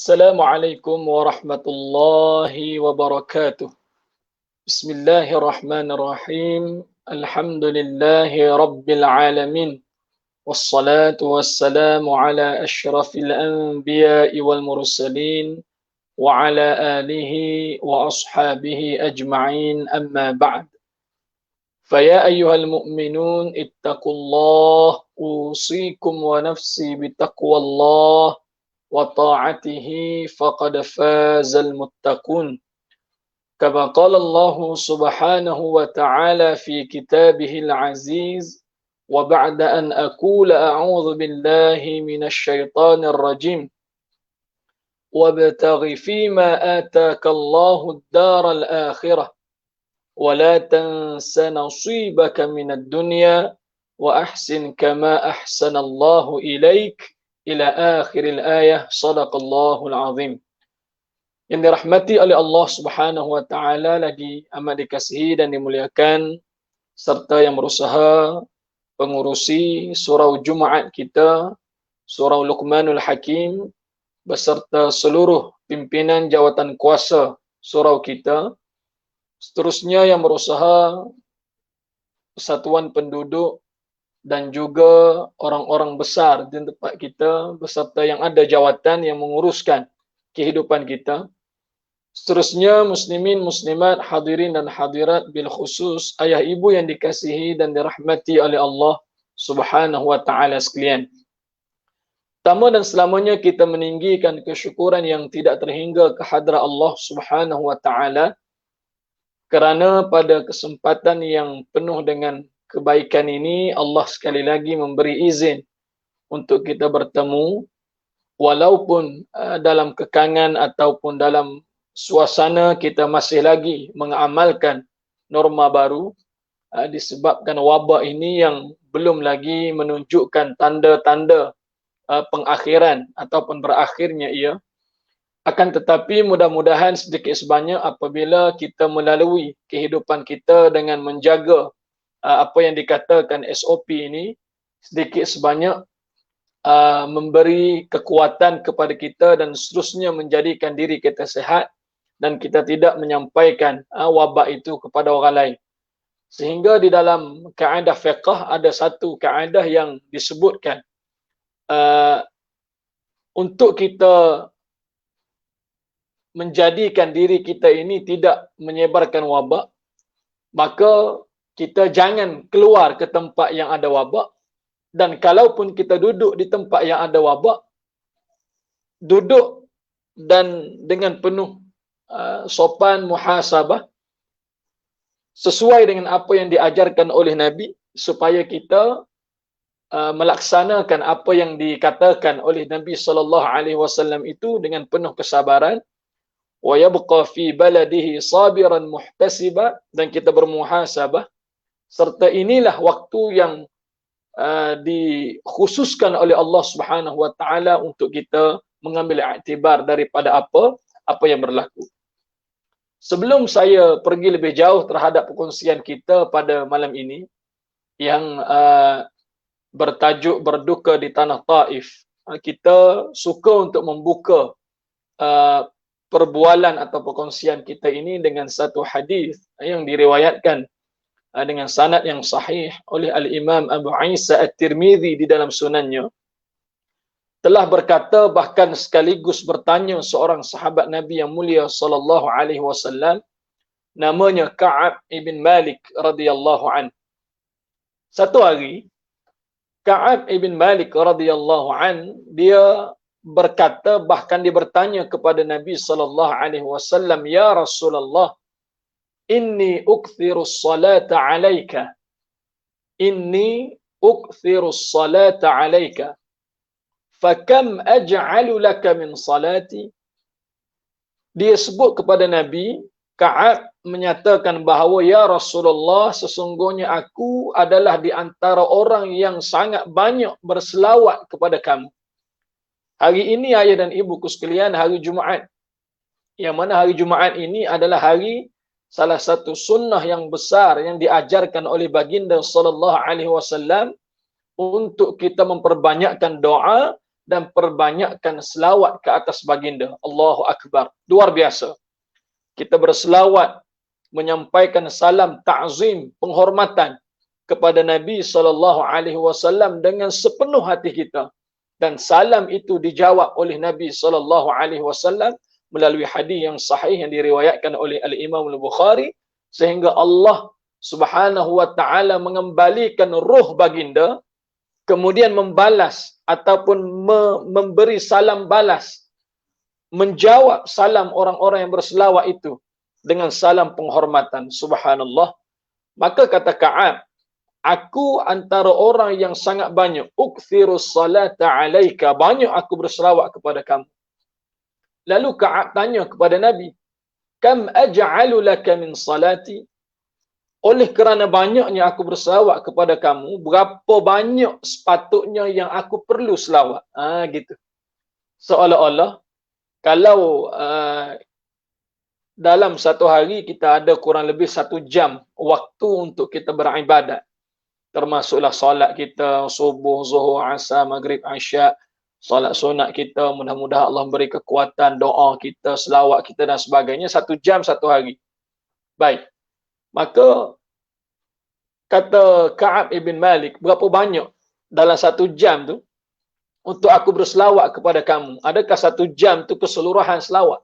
Assalamualaikum warahmatullahi wabarakatuh. Bismillahirrahmanirrahim. Alhamdulillahi rabbil alamin. Wassalatu wassalamu ala ashrafil anbiya'i wal mursalin wa ala alihi wa ashabihi ajma'in amma ba'd. Faya ayyuhal mu'minun ittaqullah usikum wa nafsi bitaqwallah wa ta'atihi faqad fazal muttaqun. Kama qala Allah subhanahu wa ta'ala fi kitabihil aziz wa ba'da an aqula a'udzu billahi minasy syaithanir rajim wabtaghi fima ataka Allahu ad-daral akhirah wa la tansa nasibaka minad dunya wa ahsin kama ahsana Allahu ilaik ila akhiril ayah. Sadaqallahul azim. Yang dirahmati oleh Allah Subhanahu wa taala, lagi amat dikasihi dan dimuliakan serta yang berusaha pengurusi surau Jumaat kita, surau Luqmanul Hakim, beserta seluruh pimpinan jawatan kuasa surau kita, seterusnya yang berusaha persatuan penduduk dan juga orang-orang besar di tempat kita, beserta yang ada jawatan yang menguruskan kehidupan kita. Seterusnya muslimin, muslimat, hadirin dan hadirat, bil khusus ayah ibu yang dikasihi dan dirahmati oleh Allah Subhanahu wa taala sekalian. Pertama dan selamanya kita meninggikan kesyukuran yang tidak terhingga kehadrat Allah Subhanahu wa taala kerana pada kesempatan yang penuh dengan kebaikan ini Allah sekali lagi memberi izin untuk kita bertemu, walaupun dalam kekangan ataupun dalam suasana kita masih lagi mengamalkan norma baru, disebabkan wabak ini yang belum lagi menunjukkan tanda-tanda pengakhiran ataupun berakhirnya ia. Akan tetapi mudah-mudahan sedikit sebanyak apabila kita melalui kehidupan kita dengan menjaga apa yang dikatakan SOP ini, sedikit sebanyak memberi kekuatan kepada kita dan seterusnya menjadikan diri kita sihat dan kita tidak menyampaikan wabak itu kepada orang lain. Sehingga di dalam kaedah fiqh ada satu kaedah yang disebutkan untuk kita menjadikan diri kita ini tidak menyebarkan wabak, maka kita jangan keluar ke tempat yang ada wabak, dan kalaupun kita duduk di tempat yang ada wabak, duduk dan dengan penuh sopan, muhasabah, sesuai dengan apa yang diajarkan oleh Nabi, supaya kita melaksanakan apa yang dikatakan oleh Nabi SAW itu dengan penuh kesabaran. Wa yabqa fi baladihi sabiran muhtasiba, dan kita bermuhasabah. Serta inilah waktu yang dikhususkan oleh Allah Subhanahu wa taala untuk kita mengambil iktibar daripada apa yang berlaku. Sebelum saya pergi lebih jauh terhadap perkongsian kita pada malam ini yang bertajuk berduka di tanah Taif, kita suka untuk membuka perbualan atau perkongsian kita ini dengan satu hadis yang diriwayatkan dengan sanad yang sahih oleh Al-Imam Abu Isa At-Tirmidzi di dalam sunannya. Telah berkata, bahkan sekaligus bertanya seorang sahabat Nabi yang mulia sallallahu alaihi wasallam, namanya Ka'ab ibn Malik radhiyallahu an. Satu hari Ka'ab ibn Malik radhiyallahu an, dia berkata, bahkan dia bertanya kepada Nabi sallallahu alaihi wasallam, ya Rasulullah, inni ukthirus salata alaika. Inni ukthirus salata alaika. Fakam aj'alu laka min salati. Dia sebut kepada Nabi, Ka'ab menyatakan bahawa, ya Rasulullah, sesungguhnya aku adalah di antara orang yang sangat banyak berselawat kepada kamu. Hari ini ayah dan ibuku sekalian, hari Jumaat. Yang mana hari Jumaat ini adalah hari salah satu sunnah yang besar yang diajarkan oleh baginda sallallahu alaihi wasallam untuk kita memperbanyakkan doa dan perbanyakkan selawat ke atas baginda. Allahu Akbar. Luar biasa. Kita berselawat, menyampaikan salam ta'zim, penghormatan kepada Nabi SAW dengan sepenuh hati kita. Dan salam itu dijawab oleh Nabi SAW melalui hadis yang sahih yang diriwayatkan oleh Al-Imam Al-Bukhari, sehingga Allah Subhanahu wa taala mengembalikan ruh baginda, kemudian membalas ataupun memberi salam balas, menjawab salam orang-orang yang berselawat itu dengan salam penghormatan. Subhanallah. Maka kata Ka'ab, aku antara orang yang sangat banyak, ukthirus salata alaika, banyak aku berselawat kepada kamu. Lalu Ka'ab tanya kepada Nabi, kam aj'alu laka min salati? Oleh kerana banyaknya aku berselawat kepada kamu, berapa banyak sepatutnya yang aku perlu selawat? Gitu. Seolah-olah kalau dalam satu hari kita ada kurang lebih 1 jam waktu untuk kita beribadat, termasuklah solat kita, subuh, zuhur, asar, maghrib, isyak, solat sunat kita, mudah-mudahan Allah beri kekuatan, doa kita, selawat kita dan sebagainya, 1 jam 1 hari. Baik. Maka kata Ka'ab ibn Malik, berapa banyak dalam 1 jam tu untuk aku berselawat kepada kamu? Adakah 1 jam tu keseluruhan selawat?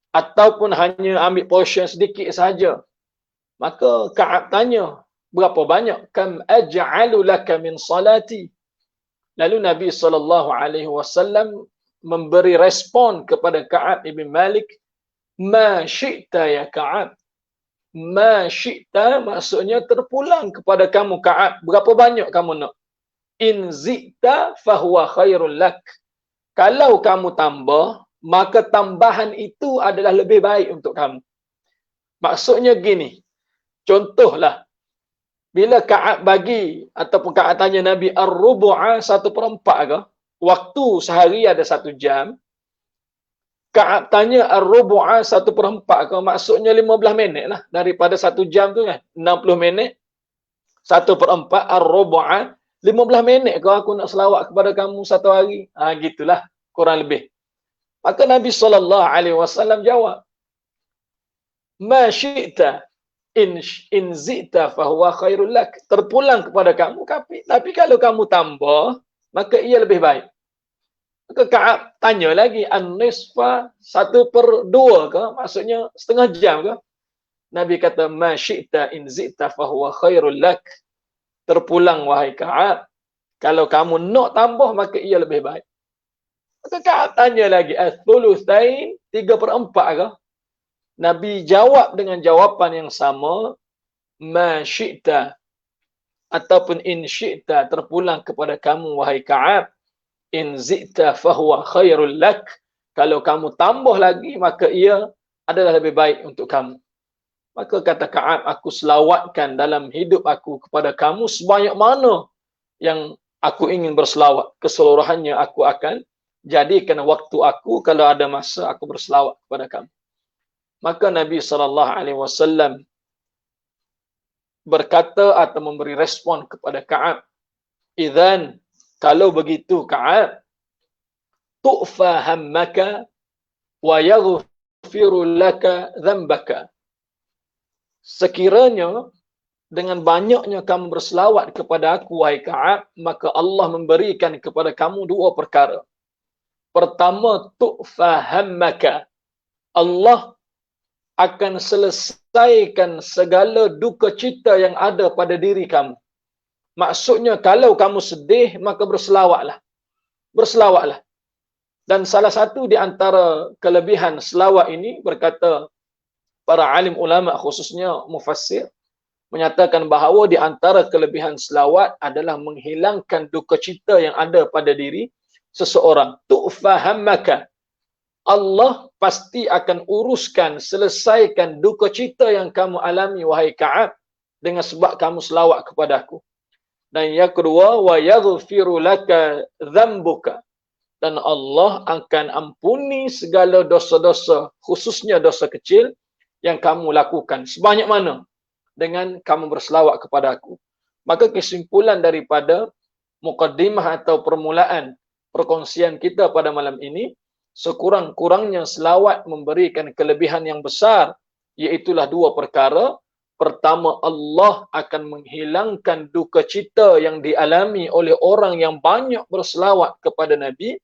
Ataupun hanya ambil portion sedikit sahaja? Maka Ka'ab tanya, berapa banyak? Kam aj'alu laka min salati? Lalu Nabi SAW memberi respon kepada Ka'ab ibn Malik, ma syi'ta ya Ka'ab. Ma syi'ta maksudnya terpulang kepada kamu Ka'ab, berapa banyak kamu nak? In zi'ta fahuwa khairul lak. Kalau kamu tambah, maka tambahan itu adalah lebih baik untuk kamu. Maksudnya gini, contohlah, bila Ka'ab bagi, ataupun Ka'ab tanya Nabi, ar-rubu'a 1/4 ke? Waktu sehari ada 1 jam. Ka'ab tanya ar-rubu'a 1/4 ke? Maksudnya 15 minit lah. Daripada 1 jam tu kan, 60 minit. 1/4 ar-rubu'a, 15 minit ke aku nak selawat kepada kamu 1 hari? Gitulah, kurang lebih. Maka Nabi SAW jawab, ma syi'ta in zi'ta fahuwa khairul lak. Terpulang kepada kamu, tapi kalau kamu tambah, maka ia lebih baik. Maka Ka'ab tanya lagi, an-nisfa 1/2 ke? Maksudnya setengah jam ke? Nabi kata, ma syi'ta in zi'ta fahuwa khairul lak. Terpulang wahai Ka'ab, kalau kamu nak tambah, maka ia lebih baik. Maka Ka'ab tanya lagi, ath-thuluthain 3/4 ke? Nabi jawab dengan jawapan yang sama, ma syi'ta ataupun in syi'ta, terpulang kepada kamu wahai Ka'ab, in zi'ta fahuwa khairul lak. Kalau kamu tambah lagi, maka ia adalah lebih baik untuk kamu. Maka kata Ka'ab, aku selawatkan dalam hidup aku kepada kamu sebanyak mana yang aku ingin berselawat. Keseluruhannya aku akan jadikan waktu aku, kalau ada masa, aku berselawat kepada kamu. Maka Nabi SAW berkata atau memberi respon kepada Ka'ab, idzan, kalau begitu Ka'ab, tu'fa hammaka wa yaghfiru laka dhanbaka. Sekiranya dengan banyaknya kamu berselawat kepada aku wahai Ka'ab, maka Allah memberikan kepada kamu 2 perkara. Pertama, tu'fa hammaka, Allah akan selesaikan segala duka cita yang ada pada diri kamu. Maksudnya kalau kamu sedih, maka berselawatlah. Berselawatlah. Dan salah satu di antara kelebihan selawat ini, berkata para alim ulama khususnya mufassir, menyatakan bahawa di antara kelebihan selawat adalah menghilangkan duka cita yang ada pada diri seseorang. Tu'fa hammaka, Allah pasti akan uruskan, selesaikan duka cita yang kamu alami wahai Ka'ab dengan sebab kamu selawat kepada aku. Dan yang kedua, wa yaghfiru laka dhanbuka, dan Allah akan ampuni segala dosa-dosa, khususnya dosa kecil yang kamu lakukan. Sebanyak mana? Dengan kamu berselawat kepada aku. Maka kesimpulan daripada muqaddimah atau permulaan perkongsian kita pada malam ini, sekurang-kurangnya selawat memberikan kelebihan yang besar, iaitulah dua perkara. Pertama, Allah akan menghilangkan duka cita yang dialami oleh orang yang banyak berselawat kepada Nabi.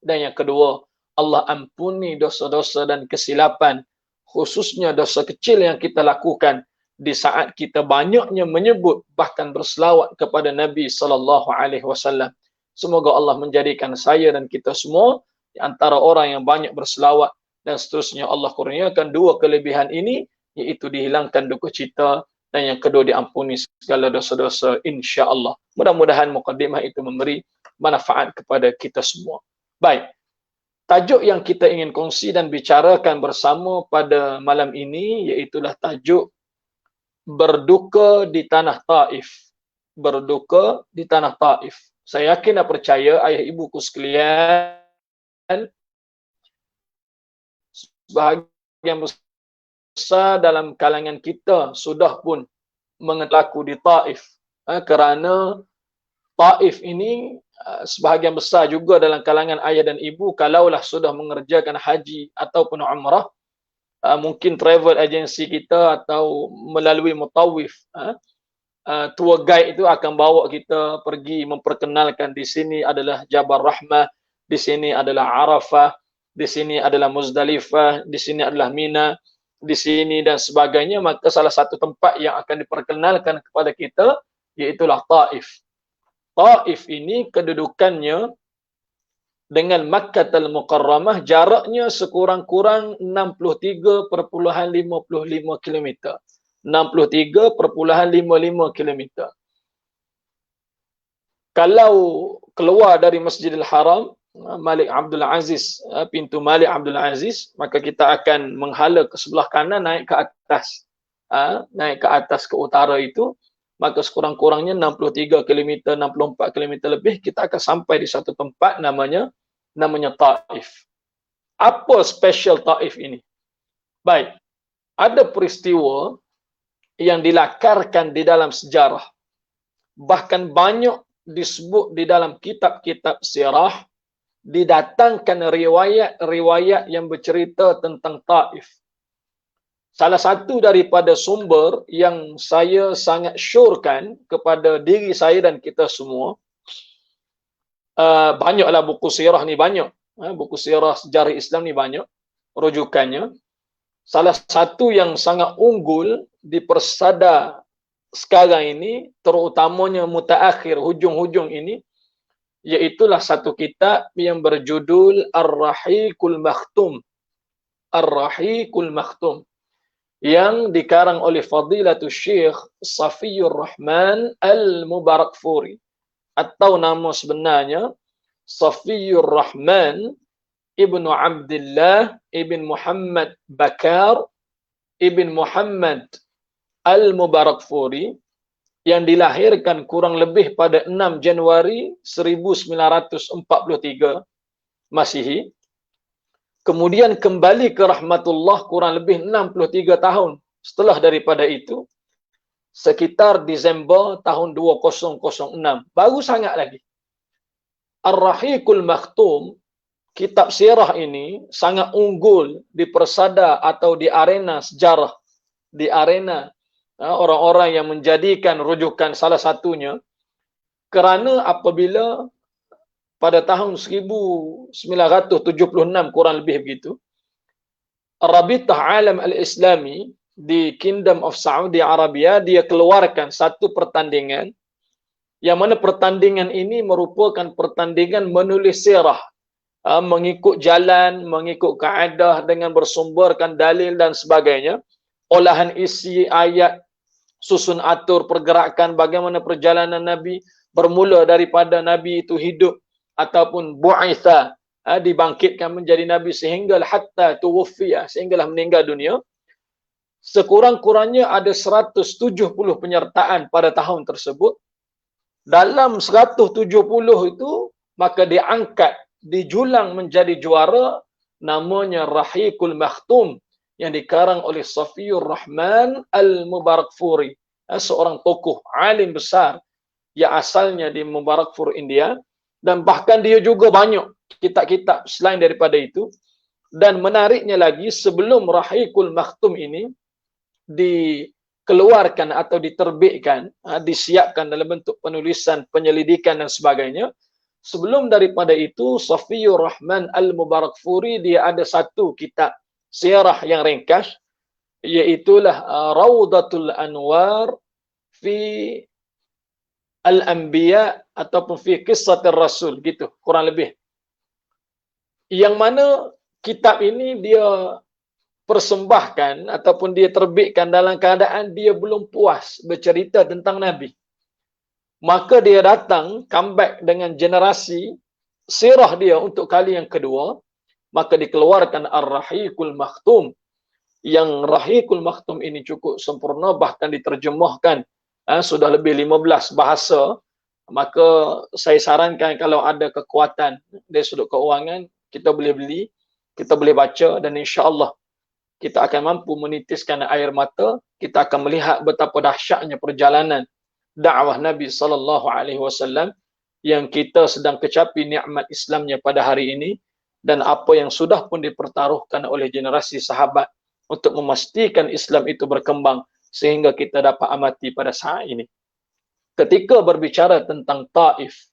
Dan yang kedua, Allah ampuni dosa-dosa dan kesilapan, khususnya dosa kecil yang kita lakukan di saat kita banyaknya menyebut bahkan berselawat kepada Nabi sallallahu alaihi wasallam. Semoga Allah menjadikan saya dan kita semua di antara orang yang banyak berselawat, dan seterusnya Allah kurniakan dua kelebihan ini, iaitu dihilangkan duka cita dan yang kedua diampuni segala dosa-dosa, insya-Allah. Mudah-mudahan mukadimah itu memberi manfaat kepada kita semua. Baik. Tajuk yang kita ingin kongsi dan bicarakan bersama pada malam ini iaitulah tajuk berduka di tanah Taif. Berduka di tanah Taif. Saya yakin dan percaya ayah ibuku sekalian, sebahagian besar dalam kalangan kita sudah pun mengerti di Taif. Kerana Taif ini sebahagian besar juga dalam kalangan ayah dan ibu, kalaulah sudah mengerjakan haji ataupun umrah, mungkin travel agency kita atau melalui mutawif, tour guide itu akan bawa kita pergi memperkenalkan di sini adalah Jabal Rahmah, di sini adalah Arafah, di sini adalah Muzdalifah, di sini adalah Mina, di sini dan sebagainya. Maka salah satu tempat yang akan diperkenalkan kepada kita iaitulah Taif. Taif ini kedudukannya dengan Makkah al-Mukarramah jaraknya sekurang-kurang 63.55 km. 63.55 km. Kalau keluar dari Masjidil Haram, Malik Abdul Aziz, pintu Malik Abdul Aziz, maka kita akan menghala ke sebelah kanan, naik ke atas. Naik ke atas ke utara itu, maka sekurang-kurangnya 63 km, 64 km lebih, kita akan sampai di satu tempat namanya Taif. Apa special Taif ini? Baik, ada peristiwa yang dilakarkan di dalam sejarah, bahkan banyak disebut di dalam kitab-kitab sirah, didatangkan riwayat-riwayat yang bercerita tentang Taif. Salah satu daripada sumber yang saya sangat syorkan kepada diri saya dan kita semua, banyaklah buku sirah ni banyak, buku sirah sejarah Islam ni banyak rujukannya. Salah satu yang sangat unggul di persada sekarang ini, terutamanya mutaakhir, hujung-hujung ini, iaitulah satu kitab yang berjudul Ar-Rahiqul Makhtum. Ar-Rahiqul Makhtum, yang dikarang oleh Fadilatul Syekh Safiyur Rahman Al-Mubarakfuri, atau nama sebenarnya Safiyur Rahman Ibnu Abdullah Ibn Muhammad Bakar Ibn Muhammad Al-Mubarakfuri, yang dilahirkan kurang lebih pada 6 Januari 1943 Masihi. Kemudian kembali ke rahmatullah kurang lebih 63 tahun setelah daripada itu, sekitar Disember tahun 2006. Baru sangat lagi. Ar-Rahiqul Makhtum, kitab sirah ini sangat unggul di persada atau di arena sejarah, di arena orang-orang yang menjadikan rujukan salah satunya, kerana apabila pada tahun 1976 kurang lebih begitu, Rabitah Alam Al-Islami di Kingdom of Saudi Arabia, dia keluarkan satu pertandingan, yang mana pertandingan ini merupakan pertandingan menulis sirah, mengikut jalan, mengikut kaedah dengan bersumberkan dalil dan sebagainya, olahan isi ayat, susun atur pergerakan, bagaimana perjalanan Nabi bermula daripada Nabi itu hidup ataupun bu'itha, dibangkitkan menjadi Nabi sehingga hatta tuwuffiya, sehinggalah meninggal dunia. Sekurang-kurangnya ada 170 penyertaan pada tahun tersebut. Dalam 170 itu, maka diangkat, dijulang menjadi juara, namanya Rahiqul Makhtum, yang dikarang oleh Safiyur Rahman Al-Mubarakfuri, seorang tokoh alim besar yang asalnya di Mubarakfur, India, Dan bahkan dia juga banyak kitab-kitab selain daripada itu. Dan menariknya lagi, sebelum Rahiqul Makhtum ini dikeluarkan atau diterbitkan, disiapkan dalam bentuk penulisan, penyelidikan dan sebagainya, sebelum daripada itu, Safiyur Rahman Al-Mubarakfuri, dia ada satu kitab sirah yang ringkas, iaitulah Raudatul Anwar fi Al-Anbiya ataupun fi Qissatir Rasul, gitu kurang lebih. Yang mana kitab ini dia persembahkan ataupun dia terbitkan dalam keadaan dia belum puas bercerita tentang Nabi. Maka dia datang, comeback dengan generasi sirah dia untuk kali yang kedua, maka dikeluarkan Ar-Rahiqul Makhtum. Yang Rahiqul Makhtum ini cukup sempurna, bahkan diterjemahkan sudah lebih 15 bahasa. Maka saya sarankan kalau ada kekuatan dari sudut keuangan, kita boleh beli, kita boleh baca, dan insya-Allah kita akan mampu menitiskan air mata, kita akan melihat betapa dahsyatnya perjalanan dakwah Nabi sallallahu alaihi wasallam yang kita sedang kecapi nikmat Islamnya pada hari ini, dan apa yang sudah pun dipertaruhkan oleh generasi sahabat untuk memastikan Islam itu berkembang sehingga kita dapat amati pada saat ini. Ketika berbicara tentang Taif,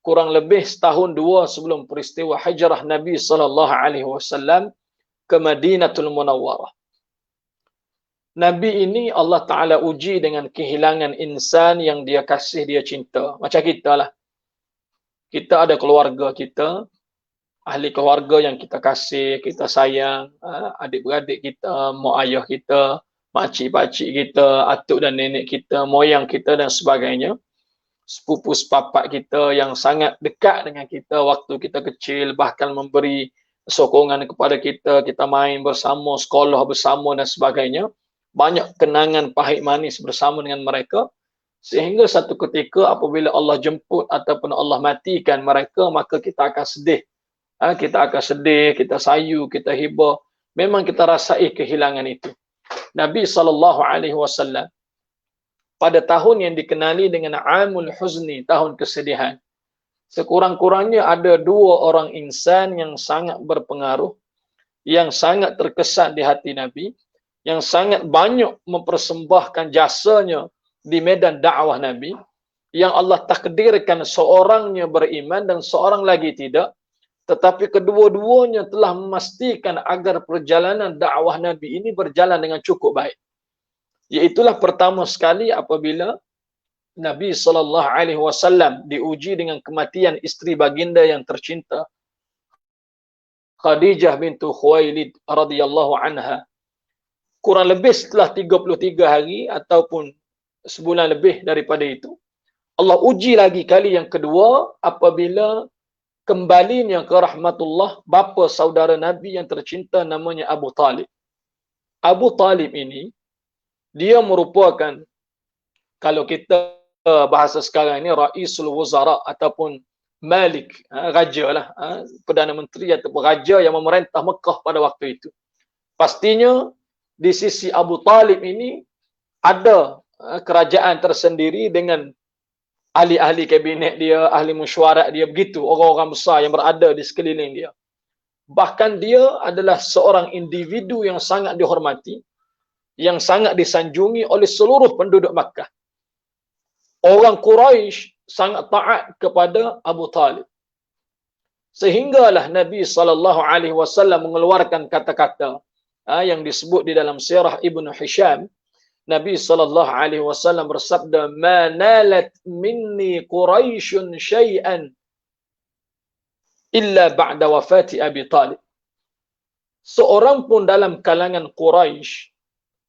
kurang lebih setahun dua sebelum peristiwa hijrah Nabi sallallahu alaihi wasallam ke Madinatul Munawwarah, Nabi ini Allah Ta'ala uji dengan kehilangan insan yang dia kasih, dia cinta. Macam kita lah. Kita ada keluarga kita, ahli keluarga yang kita kasih, kita sayang, adik-beradik kita, mak ayah kita, makcik-pakcik kita, atuk dan nenek kita, moyang kita dan sebagainya. Sepupu sepapak kita yang sangat dekat dengan kita waktu kita kecil, bahkan memberi sokongan kepada kita, kita main bersama, sekolah bersama dan sebagainya. Banyak kenangan pahit manis bersama dengan mereka, sehingga satu ketika apabila Allah jemput ataupun Allah matikan mereka, maka kita akan sedih. Kita akan sedih, kita sayu, kita hibah. Memang kita rasai kehilangan itu. Nabi SAW pada tahun yang dikenali dengan Amul Huzni, tahun kesedihan, sekurang-kurangnya ada dua orang insan yang sangat berpengaruh, yang sangat terkesan di hati Nabi, yang sangat banyak mempersembahkan jasanya di medan dakwah Nabi, yang Allah takdirkan seorangnya beriman dan seorang lagi tidak, tetapi kedua-duanya telah memastikan agar perjalanan dakwah Nabi ini berjalan dengan cukup baik. Iaitulah pertama sekali apabila Nabi SAW diuji dengan kematian isteri baginda yang tercinta, Khadijah bintu Khuwailid radhiyallahu anha. Kurang lebih setelah 33 hari ataupun sebulan lebih daripada itu, Allah uji lagi kali yang kedua apabila kembalinya ke rahmatullah bapa saudara Nabi yang tercinta namanya Abu Talib. Abu Talib ini, dia merupakan, kalau kita bahasa sekarang ini, Raisul Wuzara ataupun Malik, raja lah, Perdana Menteri ataupun raja yang memerintah Mekah pada waktu itu. Pastinya di sisi Abu Talib ini ada kerajaan tersendiri dengan ahli-ahli kabinet dia, ahli mesyuarat dia, begitu, orang-orang besar yang berada di sekeliling dia. Bahkan dia adalah seorang individu yang sangat dihormati, yang sangat disanjungi oleh seluruh penduduk Makkah. Orang Quraisy sangat taat kepada Abu Talib. Sehinggalah Nabi SAW mengeluarkan kata-kata yang disebut di dalam sirah Ibnu Hisham. Nabi SAW bersabda, "Ma nalat minni Quraisyun syai'an illa ba'da wafati Abi Talib." Seorang pun dalam kalangan Quraisy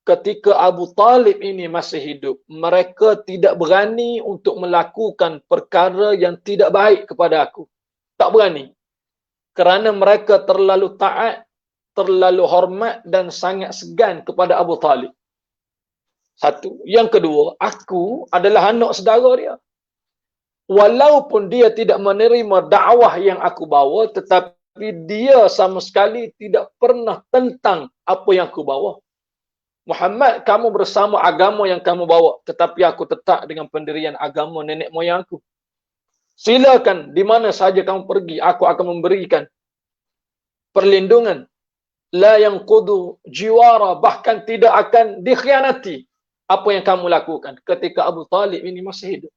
ketika Abu Talib ini masih hidup, mereka tidak berani untuk melakukan perkara yang tidak baik kepada aku. Tak berani. Kerana mereka terlalu taat, terlalu hormat dan sangat segan kepada Abu Talib. Satu. Yang kedua, aku adalah anak saudara dia. Walaupun dia tidak menerima dakwah yang aku bawa, tetapi dia sama sekali tidak pernah tentang apa yang aku bawa. Muhammad, kamu bersama agama yang kamu bawa, tetapi aku tetap dengan pendirian agama nenek moyang aku. Silakan di mana saja kamu pergi, aku akan memberikan perlindungan. La yanqudu jiwara, bahkan tidak akan dikhianati apa yang kamu lakukan. Ketika Abu Talib ini masih hidup.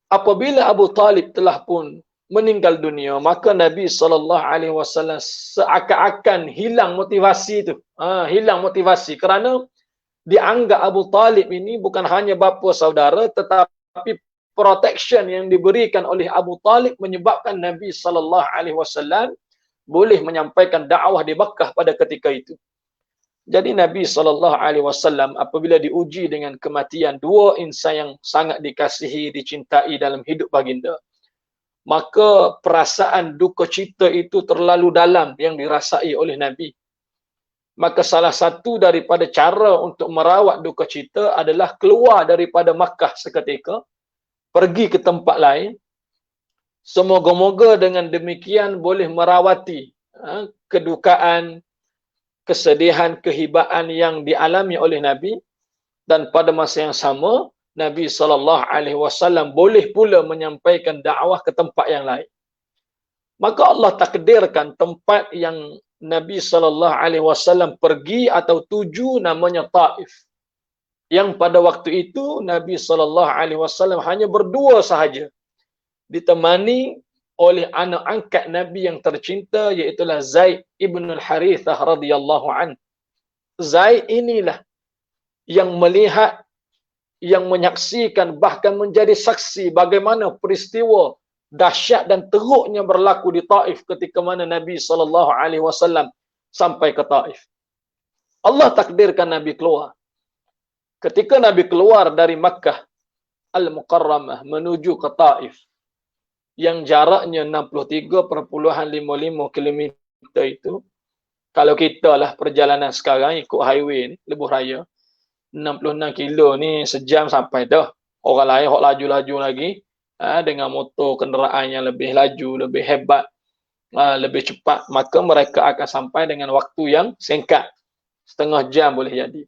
Apabila Abu Talib telah pun meninggal dunia, maka Nabi SAW seakan-akan hilang motivasi itu. Hilang motivasi kerana dianggap Abu Talib ini bukan hanya bapa saudara, tetapi protection yang diberikan oleh Abu Talib menyebabkan Nabi SAW boleh menyampaikan dakwah di Makkah pada ketika itu. Jadi Nabi SAW apabila diuji dengan kematian dua insan yang sangat dikasihi, dicintai dalam hidup baginda, maka perasaan duka cita itu terlalu dalam yang dirasai oleh Nabi. Maka salah satu daripada cara untuk merawat duka cita adalah keluar daripada Makkah seketika, pergi ke tempat lain. Semoga-moga dengan demikian boleh merawati kedukaan, kesedihan, kehibaan yang dialami oleh Nabi, dan pada masa yang sama Nabi SAW boleh pula menyampaikan dakwah ke tempat yang lain. Maka Allah takdirkan tempat yang Nabi SAW pergi atau tuju namanya Taif. Yang pada waktu itu Nabi SAW hanya berdua sahaja, ditemani oleh anak angkat Nabi yang tercinta, iaitulah Zaid ibn al-Harithah radhiyallahu anhu. Zaid inilah yang melihat, yang menyaksikan, bahkan menjadi saksi bagaimana peristiwa dahsyat dan teruknya berlaku di Taif ketika mana Nabi SAW sampai ke Taif. Allah takdirkan Nabi keluar. Ketika Nabi keluar dari Makkah Al-Mukarramah menuju ke Taif, yang jaraknya 63.55 km itu, kalau kita lah perjalanan sekarang ikut highway ni, lebuh raya, 66 kilo ni sejam sampai dah. Orang lain hok laju-laju lagi, dengan motor kenderaan yang lebih laju, lebih hebat, lebih cepat, maka mereka akan sampai dengan waktu yang singkat, setengah jam boleh jadi.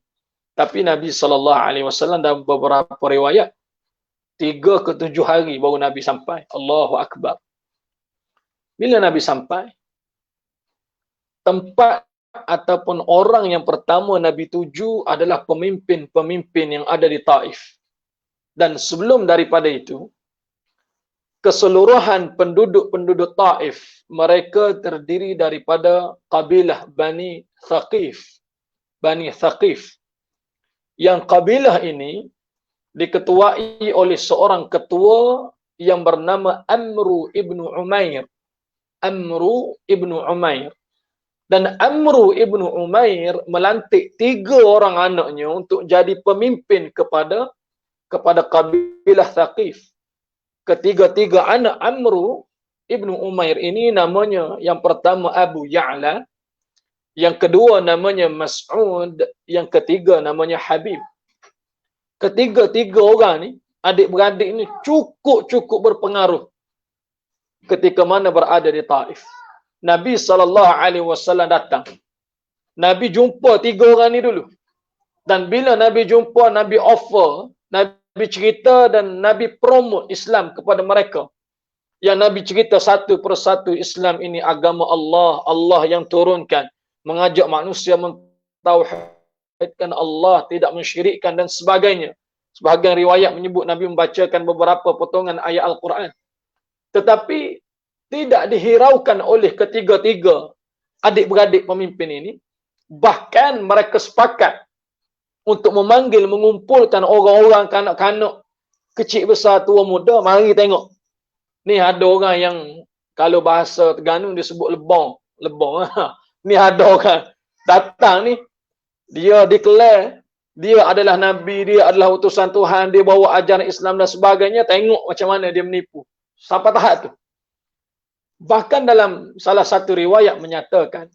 Tapi Nabi SAW dalam beberapa riwayat 3 ke 7 hari baru Nabi sampai. Allahu Akbar. Bila Nabi sampai, tempat ataupun orang yang pertama Nabi tuju adalah pemimpin-pemimpin yang ada di Taif. Dan sebelum daripada itu, keseluruhan penduduk-penduduk Taif, mereka terdiri daripada kabilah Bani Thaqif. Bani Thaqif. Yang kabilah ini diketuai oleh seorang ketua yang bernama Amru ibnu Umair. Amru ibnu Umair. Dan Amru ibnu Umair melantik 3 orang anaknya untuk jadi pemimpin kepada kabilah Thaqif. Ketiga-tiga anak Amru ibnu Umair ini namanya yang pertama Abu Ya'la, yang kedua namanya Mas'ud, yang ketiga namanya Habib. Ketiga-tiga orang ni, adik-beradik ni cukup berpengaruh ketika mana berada di Taif. Nabi SAW datang. Nabi jumpa 3 orang ni dulu. Dan bila Nabi jumpa, Nabi offer, Nabi cerita dan Nabi promote Islam kepada mereka. Yang Nabi cerita satu persatu, Islam ini agama Allah, Allah yang turunkan, mengajak manusia mentauhidkan Allah, tidak mensyirikkan dan sebagainya. Sebahagian riwayat menyebut Nabi membacakan beberapa potongan ayat Al-Quran. Tetapi tidak dihiraukan oleh ketiga-tiga adik-beradik pemimpin ini. Bahkan mereka sepakat untuk memanggil, mengumpulkan orang-orang, kanak-kanak, kecil besar, tua muda, mari tengok. Ni ada orang yang kalau bahasa Terengganu disebut lebong. Ni ada orang datang ni, dia declare dia adalah Nabi, dia adalah utusan Tuhan, dia bawa ajaran Islam dan sebagainya. Tengok macam mana dia menipu. Sampai tahap tu. Bahkan dalam salah satu riwayat menyatakan,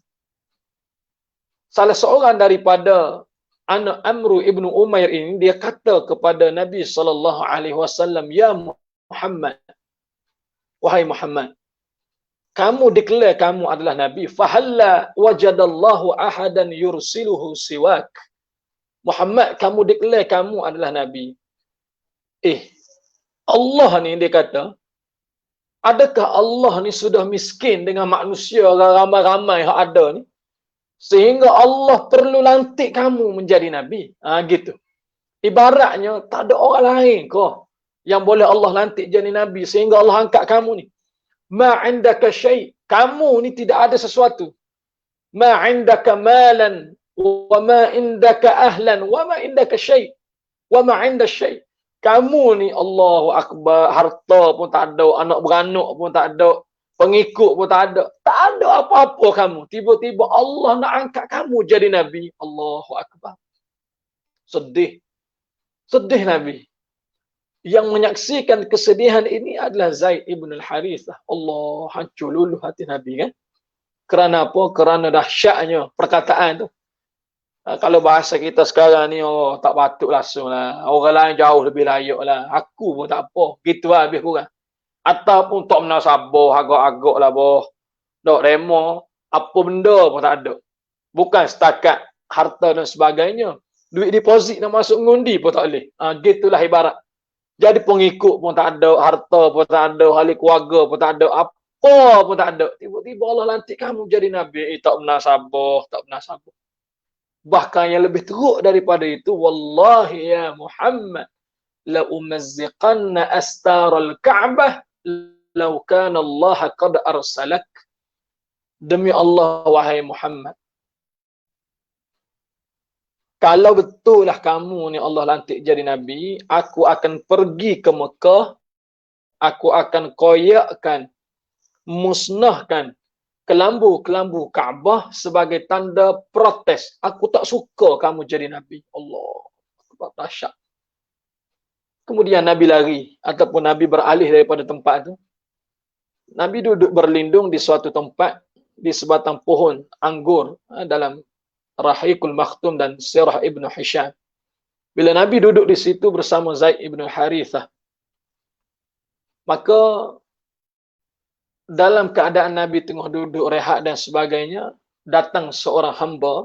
salah seorang daripada anak Amru ibnu Umair ini, dia kata kepada Nabi SAW, Ya Muhammad, wahai Muhammad, kamu declare kamu adalah Nabi. Fahalla wajadallahu ahadan yursiluhu siwak. Muhammad, kamu declare kamu adalah Nabi. Allah ni dia kata, adakah Allah ni sudah miskin dengan manusia ramai-ramai yang ada ni? Sehingga Allah perlu lantik kamu menjadi Nabi. Gitu. Ibaratnya, tak ada orang lain kau yang boleh Allah lantik jadi Nabi sehingga Allah angkat kamu ni. Ma'indaka syai'. Kamu ni tidak ada sesuatu. Ma'indaka malan. Wa ma'indaka ahlan. Wa ma'indaka syai'. Wa ma'inda syai'. Kamu ni Allahu Akbar. Harta pun tak ada. Anak beranak pun tak ada. Pengikut pun tak ada. Tak ada apa-apa kamu. Tiba-tiba Allah nak angkat kamu jadi Nabi. Allahu Akbar. Sedih. Sedih Nabi. Yang menyaksikan kesedihan ini adalah Zaid ibn al-Harithah. Allah, hancur luluh hati Nabi kan. Kerana apa? Kerana dahsyatnya perkataan tu. Kalau bahasa kita sekarang ni, tak patut langsung lah. Orang lain jauh lebih layak lah. Aku pun tak apa. Gitu lah habis kurang. Ataupun tak menasabah, agak-agak lah boh. Tak remo, apa benda pun tak ada. Bukan setakat harta dan sebagainya. Duit deposit nak masuk ngundi pun tak boleh. Gitulah ibarat. Jadi pengikut pun tak ada, harta pun tak ada, ahli keluarga pun tak ada, apa pun tak ada. Tiba-tiba Allah lantik kamu jadi Nabi. Tak menasabah, tak menasabah. Bahkan yang lebih teruk daripada itu, wallahi ya Muhammad, la umazziqanna astaral Ka'bah law kana Allah qad arsalak. Demi Allah wahai Muhammad, kalau betul lah kamu ni Allah lantik jadi Nabi, aku akan pergi ke Mekah, aku akan koyakkan, musnahkan kelambu-kelambu Kaabah sebagai tanda protes. Aku tak suka kamu jadi Nabi. Allah, dahsyat. Kemudian Nabi lari ataupun Nabi beralih daripada tempat itu. Nabi duduk berlindung di suatu tempat di sebatang pohon anggur dalam Rahiqul Makhtum dan Sirah Ibn Hisham. Bila Nabi duduk di situ bersama Zaid Ibn Harithah, maka dalam keadaan Nabi tengah duduk rehat dan sebagainya, datang seorang hamba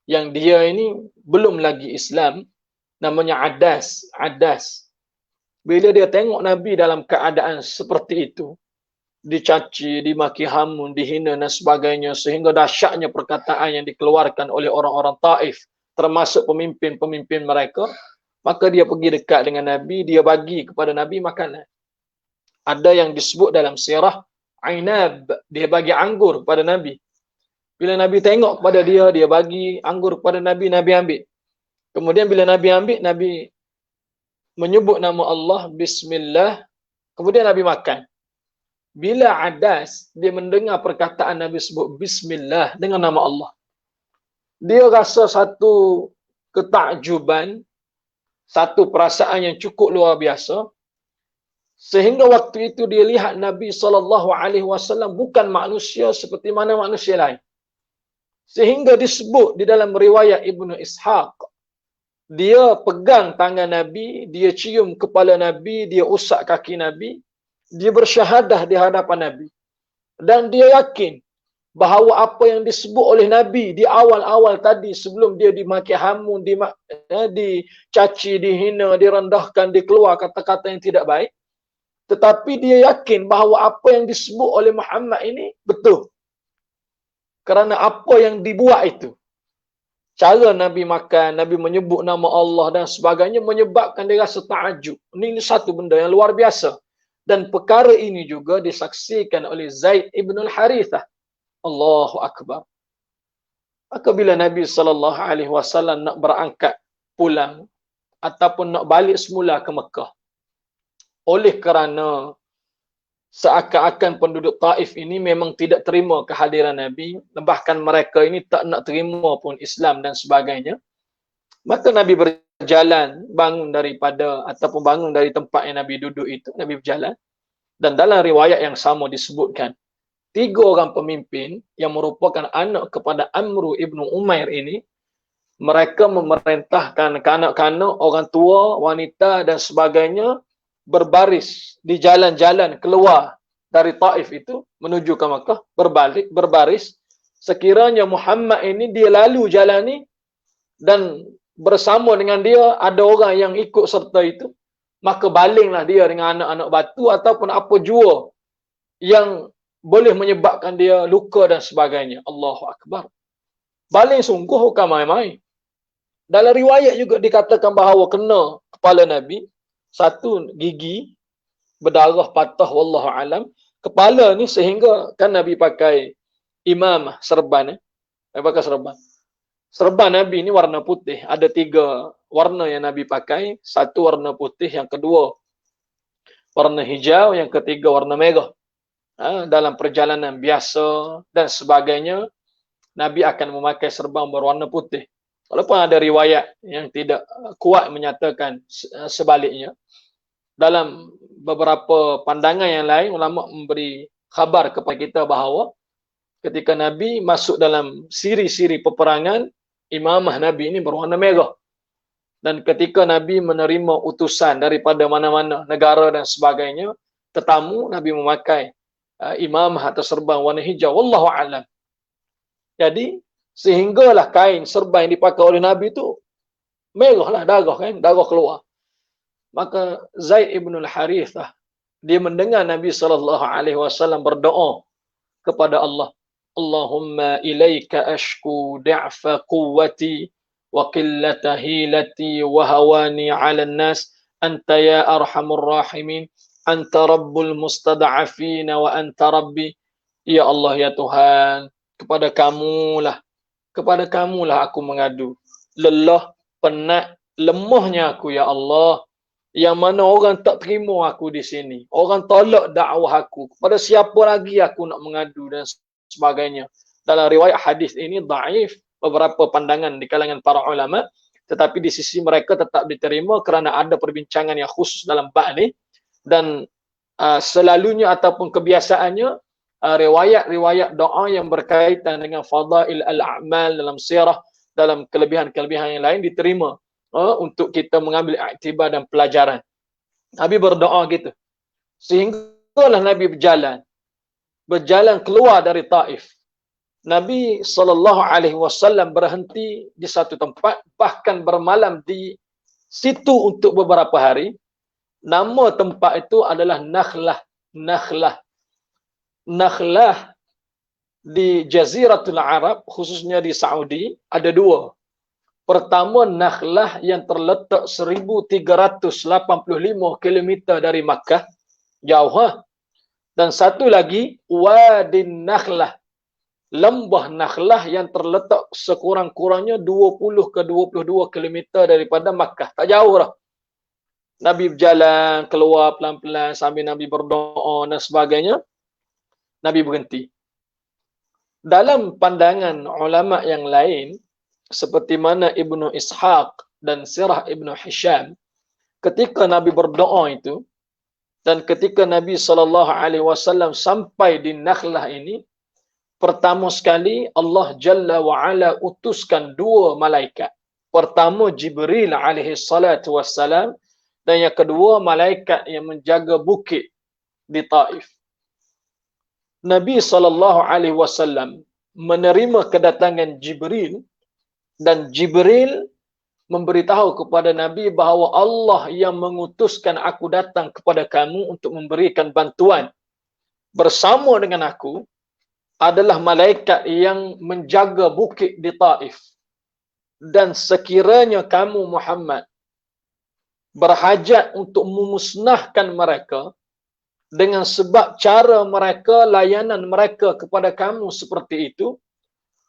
yang dia ini belum lagi Islam, namanya Adas. Bila dia tengok Nabi dalam keadaan seperti itu, dicaci, dimaki hamun, dihina dan sebagainya, sehingga dahsyatnya perkataan yang dikeluarkan oleh orang-orang Taif, termasuk pemimpin-pemimpin mereka, maka dia pergi dekat dengan Nabi, dia bagi kepada Nabi makanan. Ada yang disebut dalam sirah Ainab, dia bagi anggur kepada Nabi. Bila Nabi tengok kepada dia, dia bagi anggur kepada Nabi, Nabi ambil. Kemudian bila Nabi ambil, Nabi menyebut nama Allah, Bismillah, kemudian Nabi makan. Bila Adas, dia mendengar perkataan Nabi sebut Bismillah dengan nama Allah, dia rasa satu ketakjuban, satu perasaan yang cukup luar biasa, sehingga waktu itu dia lihat Nabi SAW bukan manusia seperti mana manusia lain. Sehingga disebut di dalam riwayat Ibnu Ishaq, dia pegang tangan Nabi, dia cium kepala Nabi, dia usap kaki Nabi, dia bersyahadah di hadapan Nabi. Dan dia yakin bahawa apa yang disebut oleh Nabi di awal-awal tadi, sebelum dia dimaki hamun, dicaci, dihina, direndahkan, dikeluar kata-kata yang tidak baik, tetapi dia yakin bahawa apa yang disebut oleh Muhammad ini betul. Kerana apa yang dibuat itu, cara Nabi makan, Nabi menyebut nama Allah dan sebagainya, menyebabkan dia rasa ta'ajub. Ini satu benda yang luar biasa. Dan perkara ini juga disaksikan oleh Zaid ibn al-Harithah. Allahu Akbar. Maka bila Nabi SAW nak berangkat pulang ataupun nak balik semula ke Mekah, oleh kerana seakan-akan penduduk Taif ini memang tidak terima kehadiran Nabi, bahkan mereka ini tak nak terima pun Islam dan sebagainya, maka Nabi berjalan, bangun daripada ataupun bangun dari tempat yang Nabi duduk itu, Nabi berjalan. Dan dalam riwayat yang sama disebutkan, 3 orang pemimpin yang merupakan anak kepada Amru ibnu Umair ini, mereka memerintahkan kanak-kanak, orang tua, wanita dan sebagainya berbaris di jalan-jalan keluar dari Taif itu menuju ke Makkah, berbaris. Sekiranya Muhammad ini dia lalu jalan ni dan bersama dengan dia ada orang yang ikut serta itu, maka balinglah dia dengan anak-anak batu ataupun apa jua yang boleh menyebabkan dia luka dan sebagainya. Allahu Akbar. Baling sungguh bukan main-main. Dalam riwayat juga dikatakan bahawa kena kepala Nabi, satu gigi berdarah patah, wallahu alam. Kepala ni sehingga kan Nabi pakai imamah serban, Nabi pakai serban. Serban Nabi ni warna putih. Ada 3 warna yang Nabi pakai. Satu warna putih, yang kedua warna hijau, yang ketiga warna merah. Dalam perjalanan biasa dan sebagainya, Nabi akan memakai serban berwarna putih. Walaupun ada riwayat yang tidak kuat menyatakan sebaliknya. Dalam beberapa pandangan yang lain, ulama memberi khabar kepada kita bahawa ketika Nabi masuk dalam siri-siri peperangan, imamah Nabi ini berwarna merah. Dan ketika Nabi menerima utusan daripada mana-mana negara dan sebagainya, tetamu, Nabi memakai imamah atau serban warna hijau. Wallahu a'lam. Jadi, sehinggalah kain serban yang dipakai oleh Nabi itu merah lah, darah kan, darah keluar. Maka Zaid ibn al-Harithah, dia mendengar Nabi SAW berdoa kepada Allah. Allahumma ilaika ashku da'fa quwwati wa qillata hilati wa hawani 'ala an-nas anta ya arhamur rahimin anta rabbul mustad'afin wa anta rabbi. Ya Allah, ya Tuhan, kepada kamulah aku mengadu. Lelah, penat, lemahnya aku, ya Allah. Yang mana orang tak terima aku di sini. Orang tolak dakwah aku. Kepada siapa lagi aku nak mengadu dan sebagainya. Dalam riwayat hadis ini dhaif, beberapa pandangan di kalangan para ulama, tetapi di sisi mereka tetap diterima kerana ada perbincangan yang khusus dalam bab ni. Dan selalunya ataupun kebiasaannya, riwayat-riwayat doa yang berkaitan dengan fadail al-a'mal dalam sirah, dalam kelebihan-kelebihan yang lain diterima untuk kita mengambil iktibar dan pelajaran. Nabi berdoa gitu. Sehinggalah Nabi berjalan keluar dari Taif. Nabi SAW berhenti di satu tempat, bahkan bermalam di situ untuk beberapa hari. Nama tempat itu adalah Nakhlah di Jaziratul Arab, khususnya di Saudi, ada 2. Pertama, Nakhlah yang terletak 1385 km dari Makkah, jauh. Dan satu lagi, Wadin Nakhlah, lembah Nakhlah yang terletak sekurang-kurangnya 20 ke 22 km daripada Makkah. Tak jauh dah. Nabi berjalan keluar pelan-pelan sambil Nabi berdoa dan sebagainya. Nabi berhenti. Dalam pandangan ulama yang lain, seperti mana Ibnu Ishaq dan Sirah Ibnu Hisham, ketika Nabi berdoa itu, dan ketika Nabi SAW sampai di Nakhlah ini, pertama sekali Allah Jalla wa'ala utuskan 2 malaikat. Pertama Jibril alaihi salatu wassalam, dan yang kedua malaikat yang menjaga bukit di Taif. Nabi SAW menerima kedatangan Jibril, dan Jibril memberitahu kepada Nabi bahawa Allah yang mengutuskan aku datang kepada kamu untuk memberikan bantuan bersama dengan aku adalah malaikat yang menjaga bukit di Taif. Dan sekiranya kamu Muhammad berhajat untuk memusnahkan mereka dengan sebab cara mereka, layanan mereka kepada kamu seperti itu,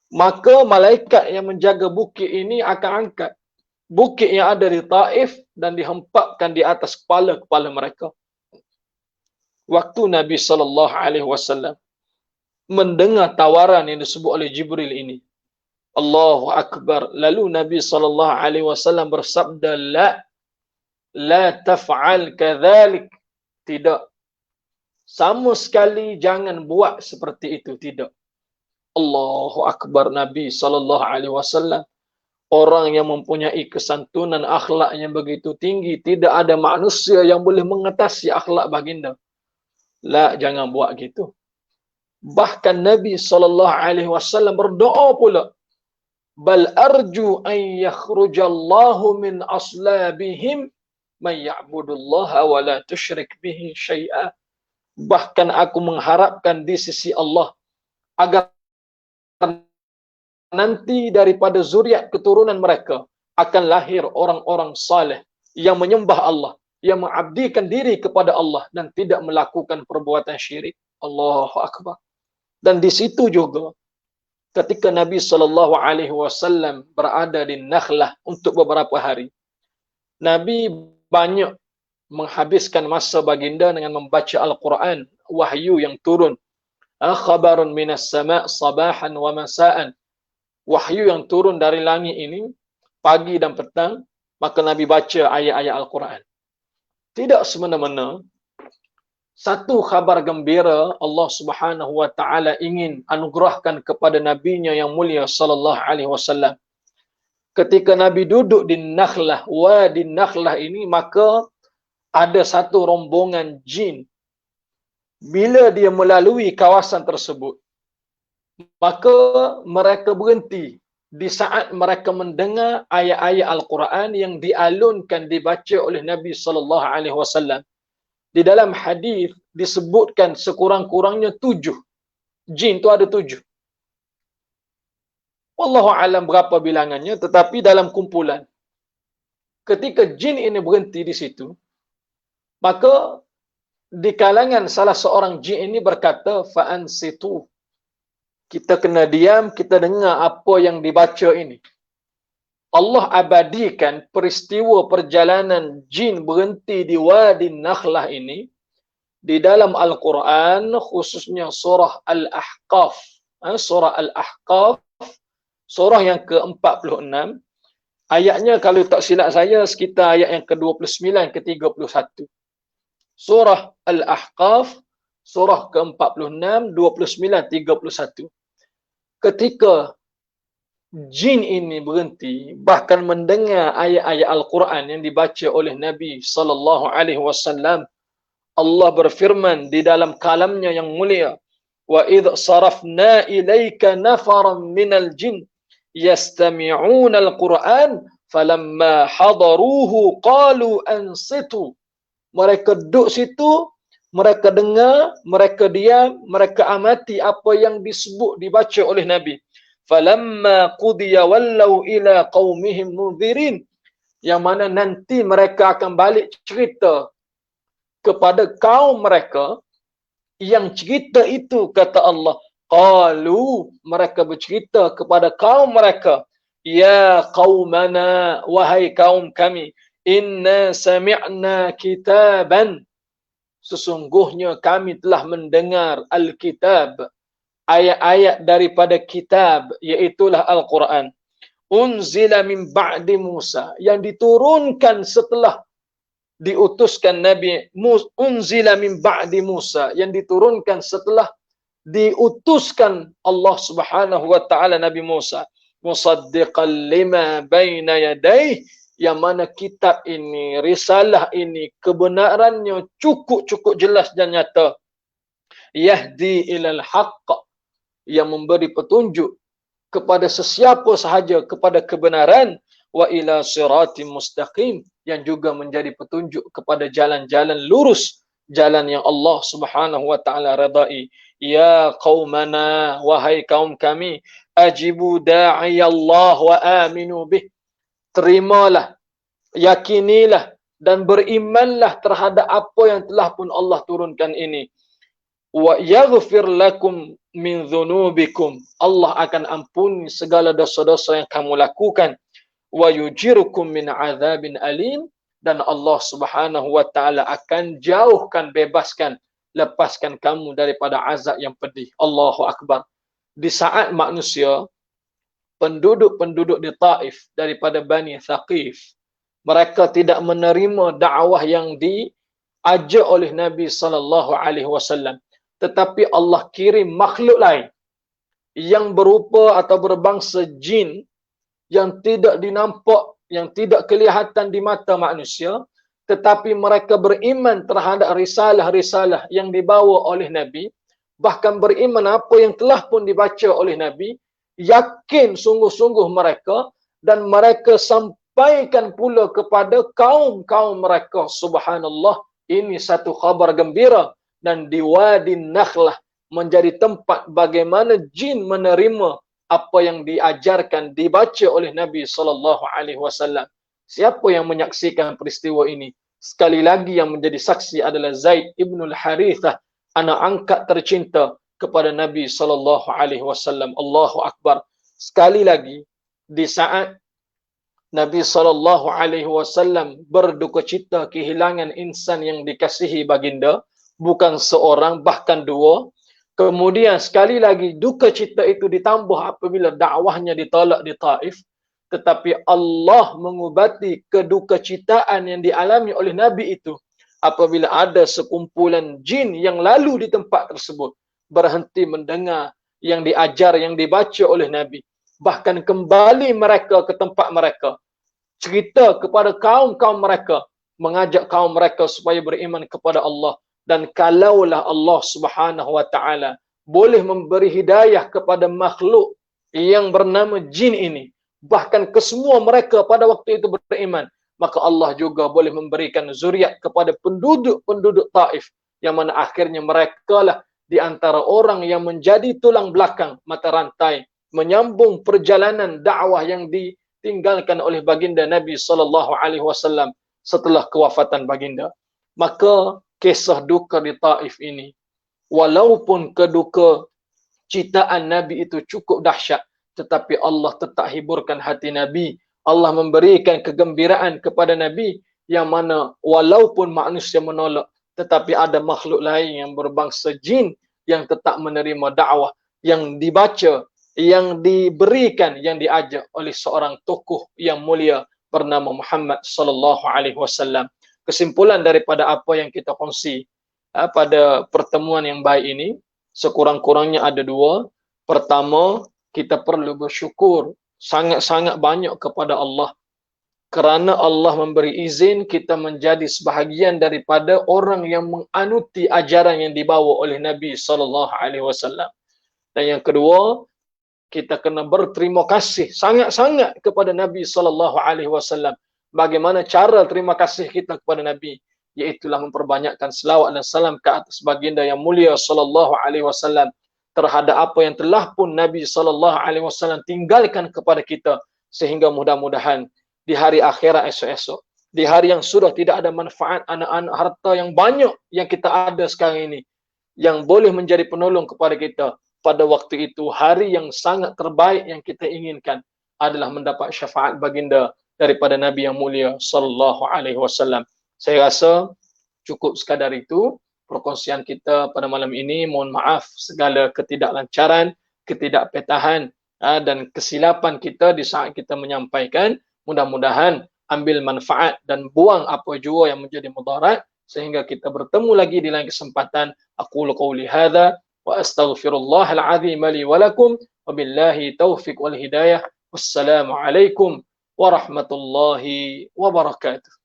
maka malaikat yang menjaga bukit ini akan angkat bukit yang ada di Taif dan dihempapkan di atas kepala-kepala mereka. Waktu Nabi SAW mendengar tawaran yang disebut oleh Jibril ini, Allahu Akbar, lalu Nabi SAW bersabda, la taf'al kadzalik, tidak, sama sekali jangan buat seperti itu, tidak. Allahu Akbar. Nabi SAW, orang yang mempunyai kesantunan, akhlak yang begitu tinggi, tidak ada manusia yang boleh mengatasi akhlak baginda. La, jangan buat gitu. Bahkan Nabi SAW berdoa pula, bal arju an yakhrujallahu min aslabihim may ya'budullaha wa la tusyrik bihi syai'a. Bahkan aku mengharapkan di sisi Allah agar nanti daripada zuriat keturunan mereka akan lahir orang-orang saleh yang menyembah Allah, yang mengabdikan diri kepada Allah dan tidak melakukan perbuatan syirik. Allahu akbar. Dan di situ juga ketika Nabi SAW berada di Nakhlah untuk beberapa hari, Nabi banyak menghabiskan masa baginda dengan membaca Al-Quran, wahyu yang turun. Khabarun minas sama' sabahan wa masa'an. Wahyu yang turun dari langit ini pagi dan petang, maka Nabi baca ayat-ayat Al-Quran. Tidak semena-mena satu khabar gembira Allah Subhanahu wa taala ingin anugerahkan kepada nabinya yang mulia sallallahu alaihi wasallam. Ketika Nabi duduk di Nakhlah, wadi Nakhlah ini, maka ada satu rombongan jin. Bila dia melalui kawasan tersebut, maka mereka berhenti di saat mereka mendengar ayat-ayat Al-Quran yang dialunkan, dibaca oleh Nabi sallallahu alaihi wasallam. Di dalam hadis disebutkan sekurang-kurangnya 7. Jin tu ada 7. Wallahu alam berapa bilangannya, tetapi dalam kumpulan. Ketika jin ini berhenti di situ, maka di kalangan salah seorang jin ini berkata, fa'ansitu. Kita kena diam, kita dengar apa yang dibaca ini. Allah abadikan peristiwa perjalanan jin berhenti di Wadi Nakhlah ini di dalam Al-Quran, khususnya surah Al-Ahqaf. Surah Al-Ahqaf, surah yang ke-46. Ayatnya kalau tak silap saya sekitar ayat yang ke-29 ke-31. Surah Al-Ahqaf, surah ke-46, 29, 31. Ketika jin ini berhenti, bahkan mendengar ayat-ayat Al-Quran yang dibaca oleh Nabi sallallahu alaihi wasallam, Allah berfirman di dalam kalamnya yang mulia, wa idh sarafna ilaika nafaran minal jin yastami'una al-Quran falamma hadaruhu qalu ansitu. Mereka duduk situ, mereka dengar, mereka diam, mereka amati apa yang disebut, dibaca oleh Nabi. Falamma qudiya wallau ila qaumihim munzirin. Yang mana nanti mereka akan balik cerita kepada kaum mereka, yang cerita itu kata Allah, qalu, mereka bercerita kepada kaum mereka, ya qaumana, wahai kaum kami, inna sami'na kitaban, sesungguhnya kami telah mendengar Al-Kitab, ayat-ayat daripada kitab, iaitulah Al-Quran, unzila min ba'di Musa, yang diturunkan setelah diutuskan Nabi Musa, unzila min ba'di Musa, yang diturunkan setelah diutuskan Allah Subhanahu wa taala Nabi Musa, musaddiqan lima baina yadayhi, yang mana kitab ini, risalah ini, kebenarannya cukup jelas dan nyata. Yahdi ilal haqq, yang memberi petunjuk kepada sesiapa sahaja kepada kebenaran, wa ila siratim mustaqim, yang juga menjadi petunjuk kepada jalan-jalan lurus, jalan yang Allah Subhanahu wa taala redai. Ya qaumana, wahai kaum kami, ajibu da'i Allah wa aminu bih, terimalah, yakinilah dan berimanlah terhadap apa yang telah pun Allah turunkan ini. Wa yaghfir lakum min dhunubikum, Allah akan ampuni segala dosa-dosa yang kamu lakukan. Wa yujirukum min azabin alim, dan Allah Subhanahu wa taala akan jauhkan, bebaskan, lepaskan kamu daripada azab yang pedih. Allahu akbar. Di saat manusia, penduduk-penduduk di Taif daripada Bani Thaqif, mereka tidak menerima dakwah yang diajak oleh Nabi sallallahu alaihi wasallam, tetapi Allah kirim makhluk lain yang berupa atau berbangsa jin, yang tidak dinampak, yang tidak kelihatan di mata manusia, tetapi mereka beriman terhadap risalah-risalah yang dibawa oleh Nabi, bahkan beriman apa yang telah pun dibaca oleh Nabi, yakin sungguh-sungguh mereka, dan mereka sampaikan pula kepada kaum-kaum mereka. Subhanallah, ini satu khabar gembira. Dan di Wadi Nakhlah menjadi tempat bagaimana jin menerima apa yang diajarkan, dibaca oleh Nabi SAW. Siapa yang menyaksikan peristiwa ini? Sekali lagi yang menjadi saksi adalah Zaid ibn al-Harithah, anak angkat tercinta kepada Nabi SAW. Allahu Akbar. Sekali lagi, di saat Nabi SAW berduka cita kehilangan insan yang dikasihi baginda, bukan seorang, bahkan dua. Kemudian sekali lagi duka cita itu ditambah apabila dakwahnya ditolak di Taif. Tetapi Allah mengubati keduka citaan yang dialami oleh Nabi itu apabila ada sekumpulan jin yang lalu di tempat tersebut berhenti mendengar yang diajar, yang dibaca oleh Nabi. Bahkan kembali mereka ke tempat mereka, cerita kepada kaum-kaum mereka, mengajak kaum mereka supaya beriman kepada Allah. Dan kalaulah Allah Subhanahu wa taala boleh memberi hidayah kepada makhluk yang bernama jin ini, bahkan kesemua mereka pada waktu itu beriman, maka Allah juga boleh memberikan zuriat kepada penduduk-penduduk Taif, yang mana akhirnya mereka lah di antara orang yang menjadi tulang belakang mata rantai menyambung perjalanan dakwah yang ditinggalkan oleh baginda Nabi SAW setelah kewafatan baginda. Maka kisah duka di Taif ini, walaupun keduka citaan Nabi itu cukup dahsyat, tetapi Allah tetap hiburkan hati Nabi. Allah memberikan kegembiraan kepada Nabi, yang mana walaupun manusia menolak, tetapi ada makhluk lain yang berbangsa jin yang tetap menerima dakwah yang dibaca, yang diberikan, yang diajak oleh seorang tokoh yang mulia bernama Muhammad sallallahu alaihi wasallam. Kesimpulan daripada apa yang kita kongsi pada pertemuan yang baik ini, sekurang-kurangnya ada dua. Pertama, kita perlu bersyukur sangat-sangat banyak kepada Allah, kerana Allah memberi izin kita menjadi sebahagian daripada orang yang menganuti ajaran yang dibawa oleh Nabi SAW. Dan yang kedua, kita kena berterima kasih sangat-sangat kepada Nabi SAW. Bagaimana cara terima kasih kita kepada Nabi? Iaitulah memperbanyakkan selawat dan salam ke atas baginda yang mulia SAW terhadap apa yang telah pun Nabi SAW tinggalkan kepada kita, sehingga mudah-mudahan di hari akhirat esok-esok, di hari yang sudah tidak ada manfaat anak-anak harta yang banyak yang kita ada sekarang ini, yang boleh menjadi penolong kepada kita pada waktu itu, hari yang sangat terbaik yang kita inginkan adalah mendapat syafaat baginda daripada Nabi yang mulia sallallahu alaihi wasallam. Saya rasa cukup sekadar itu perkongsian kita pada malam ini. Mohon maaf segala ketidaklancaran, ketidakpetahan dan kesilapan kita di saat kita menyampaikan. Mudah-mudahan ambil manfaat dan buang apa jua yang menjadi mudarat, sehingga kita bertemu lagi di lain kesempatan. Aqulu qawli hadza wa astaghfirullahal azim li wa lakum, wabillahi taufiq wal hidayah. Wassalamu alaikum warahmatullahi wabarakatuh.